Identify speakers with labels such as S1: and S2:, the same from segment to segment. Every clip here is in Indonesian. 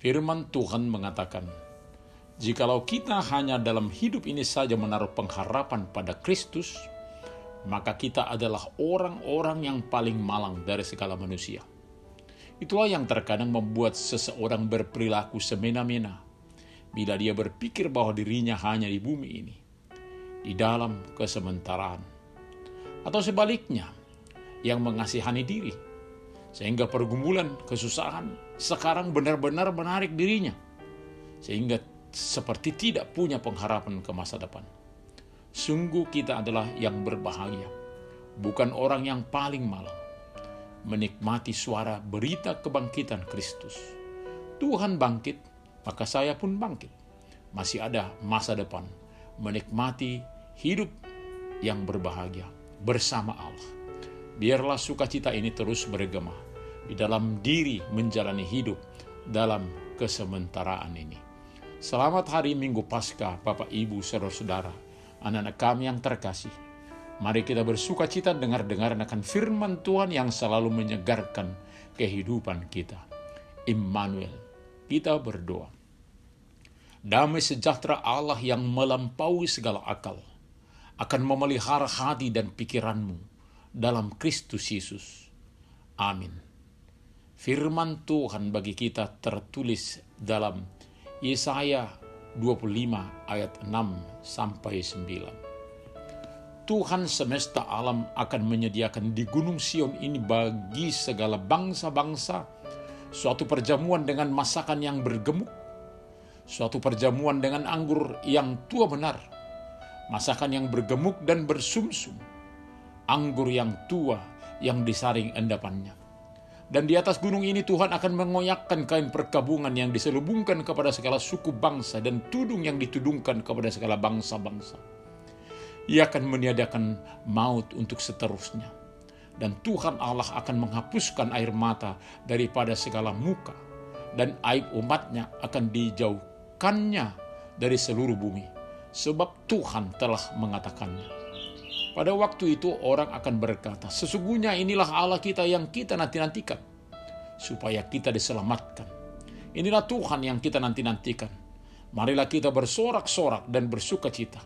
S1: Firman Tuhan mengatakan, jikalau kita hanya dalam hidup ini saja menaruh pengharapan pada Kristus, maka kita adalah orang-orang yang paling malang dari segala manusia. Itulah yang terkadang membuat seseorang berperilaku semena-mena bila dia berpikir bahwa dirinya hanya di bumi ini, di dalam kesementaraan. Atau sebaliknya, yang mengasihani diri, sehingga pergumulan, kesusahan sekarang benar-benar menarik dirinya, sehingga seperti tidak punya pengharapan ke masa depan. Sungguh kita adalah yang berbahagia, bukan orang yang paling malang, menikmati suara berita kebangkitan Kristus. Tuhan bangkit, maka saya pun bangkit. Masih ada masa depan, menikmati hidup yang berbahagia bersama Allah. Biarlah sukacita ini terus bergema di dalam diri menjalani hidup dalam kesementaraan ini. Selamat hari Minggu Paskah, Bapak, Ibu, saudara-saudara, anak-anak kami yang terkasih. Mari kita bersukacita dengar-dengar akan firman Tuhan yang selalu menyegarkan kehidupan kita. Immanuel, kita berdoa. Damai sejahtera Allah yang melampaui segala akal akan memelihara hati dan pikiranmu dalam Kristus Yesus. Amin. Firman Tuhan bagi kita tertulis dalam Yesaya 25 ayat 6-9. Tuhan semesta alam akan menyediakan di Gunung Sion ini bagi segala bangsa-bangsa suatu perjamuan dengan masakan yang bergemuk, suatu perjamuan dengan anggur yang tua benar, masakan yang bergemuk dan bersumsum, anggur yang tua yang disaring endapannya. Dan di atas gunung ini Tuhan akan mengoyakkan kain perkabungan yang diselubungkan kepada segala suku bangsa dan tudung yang ditudungkan kepada segala bangsa-bangsa. Ia akan meniadakan maut untuk seterusnya. Dan Tuhan Allah akan menghapuskan air mata daripada segala muka, dan aib umatnya akan dijauhkannya dari seluruh bumi, sebab Tuhan telah mengatakannya. Pada waktu itu orang akan berkata, sesungguhnya inilah Allah kita yang kita nanti-nantikan, supaya kita diselamatkan. Inilah Tuhan yang kita nanti-nantikan. Marilah kita bersorak-sorak dan bersukacita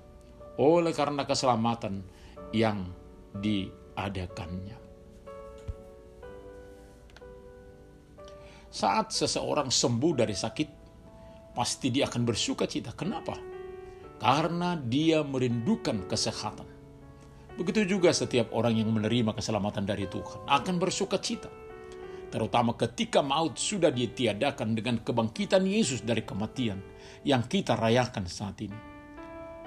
S1: oleh karena keselamatan yang diadakannya. Saat seseorang sembuh dari sakit, pasti dia akan bersukacita. Kenapa? Karena dia merindukan kesehatan. Begitu juga setiap orang yang menerima keselamatan dari Tuhan akan bersukacita. Terutama ketika maut sudah ditiadakan dengan kebangkitan Yesus dari kematian yang kita rayakan saat ini.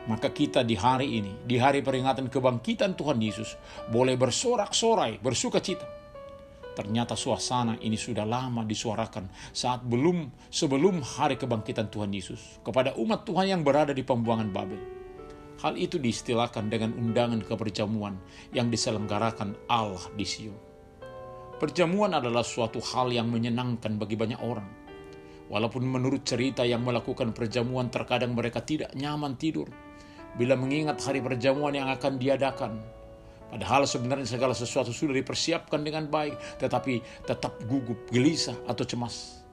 S1: Maka kita di hari ini, di hari peringatan kebangkitan Tuhan Yesus, boleh bersorak-sorai, bersukacita. Ternyata suasana ini sudah lama disuarakan sebelum hari kebangkitan Tuhan Yesus kepada umat Tuhan yang berada di pembuangan Babel. Hal itu diistilahkan dengan undangan ke perjamuan yang diselenggarakan Allah di Sion. Perjamuan adalah suatu hal yang menyenangkan bagi banyak orang. Walaupun menurut cerita yang melakukan perjamuan terkadang mereka tidak nyaman tidur bila mengingat hari perjamuan yang akan diadakan. Padahal sebenarnya segala sesuatu sudah dipersiapkan dengan baik, tetapi tetap gugup, gelisah, atau cemas.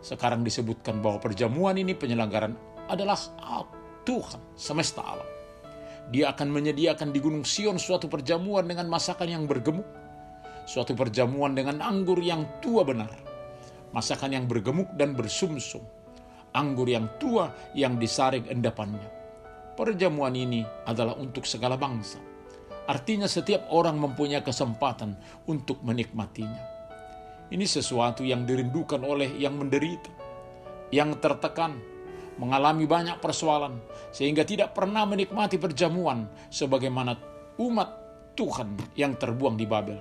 S1: Sekarang disebutkan bahwa perjamuan ini penyelenggaran adalah Tuhan semesta alam. Dia akan menyediakan di Gunung Sion suatu perjamuan dengan masakan yang bergemuk, suatu perjamuan dengan anggur yang tua benar, masakan yang bergemuk dan bersumsum, anggur yang tua yang disaring endapannya. Perjamuan ini adalah untuk segala bangsa. Artinya setiap orang mempunyai kesempatan untuk menikmatinya. Ini sesuatu yang dirindukan oleh yang menderita, yang tertekan, mengalami banyak persoalan, sehingga tidak pernah menikmati perjamuan sebagaimana umat Tuhan yang terbuang di Babel.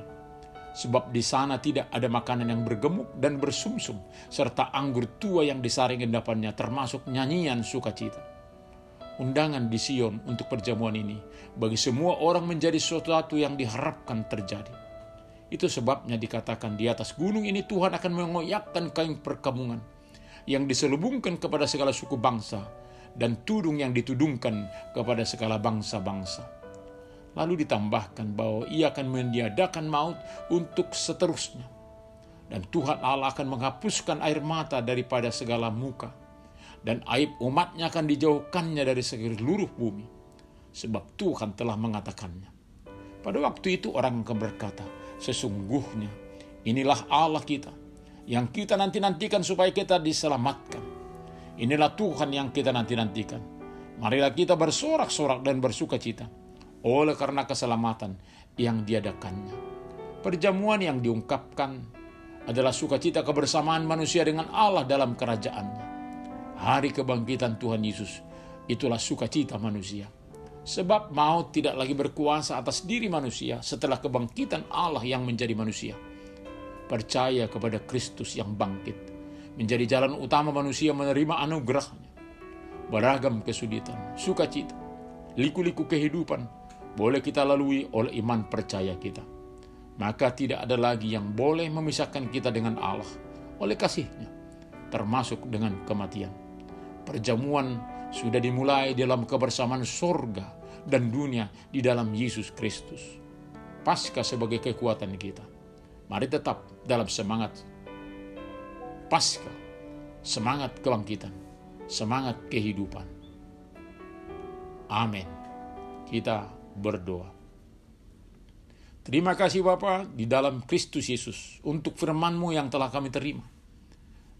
S1: Sebab di sana tidak ada makanan yang bergemuk dan bersumsum, serta anggur tua yang disaring endapannya, termasuk nyanyian sukacita. Undangan di Sion untuk perjamuan ini bagi semua orang menjadi sesuatu yang diharapkan terjadi. Itu sebabnya dikatakan di atas gunung ini Tuhan akan mengoyakkan kain perkabungan yang diselubungkan kepada segala suku bangsa dan tudung yang ditudungkan kepada segala bangsa-bangsa. Lalu ditambahkan bahwa ia akan meniadakan maut untuk seterusnya. Dan Tuhan Allah akan menghapuskan air mata daripada segala muka. Dan aib umatnya akan dijauhkannya dari seluruh bumi. Sebab Tuhan telah mengatakannya. Pada waktu itu orang akan berkata, sesungguhnya inilah Allah kita, yang kita nanti-nantikan supaya kita diselamatkan. Inilah Tuhan yang kita nanti-nantikan. Marilah kita bersorak-sorak dan bersuka cita oleh karena keselamatan yang diadakannya. Perjamuan yang diungkapkan adalah sukacita kebersamaan manusia dengan Allah dalam kerajaannya. Hari kebangkitan Tuhan Yesus, itulah sukacita manusia. Sebab maut tidak lagi berkuasa atas diri manusia setelah kebangkitan Allah yang menjadi manusia. Percaya kepada Kristus yang bangkit, menjadi jalan utama manusia menerima anugerahnya. Beragam kesulitan, sukacita, liku-liku kehidupan boleh kita lalui oleh iman percaya kita. Maka tidak ada lagi yang boleh memisahkan kita dengan Allah oleh kasih-Nya, termasuk dengan kematian. Perjamuan sudah dimulai dalam kebersamaan sorga dan dunia di dalam Yesus Kristus. Paskah sebagai kekuatan kita. Mari tetap dalam semangat Paskah, semangat kebangkitan, semangat kehidupan. Amin. Kita berdoa. Terima kasih Bapa di dalam Kristus Yesus untuk firman-Mu yang telah kami terima.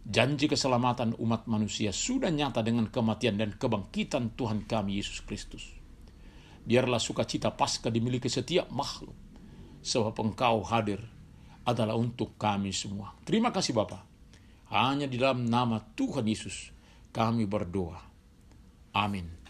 S1: Janji keselamatan umat manusia sudah nyata dengan kematian dan kebangkitan Tuhan kami Yesus Kristus. Biarlah sukacita Paskah dimiliki setiap makhluk, sebab Engkau hadir adalah untuk kami semua. Terima kasih Bapa. Hanya di dalam nama Tuhan Yesus kami berdoa. Amin.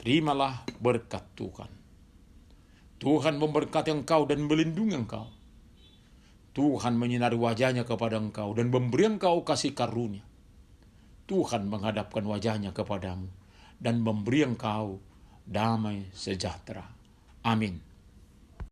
S1: terimalah berkat Tuhan. Tuhan memberkati engkau dan melindungi engkau. Tuhan menyinari wajahnya kepada engkau dan memberi engkau kasih karunia. Tuhan menghadapkan wajahnya kepadamu dan memberi engkau damai sejahtera. Amin.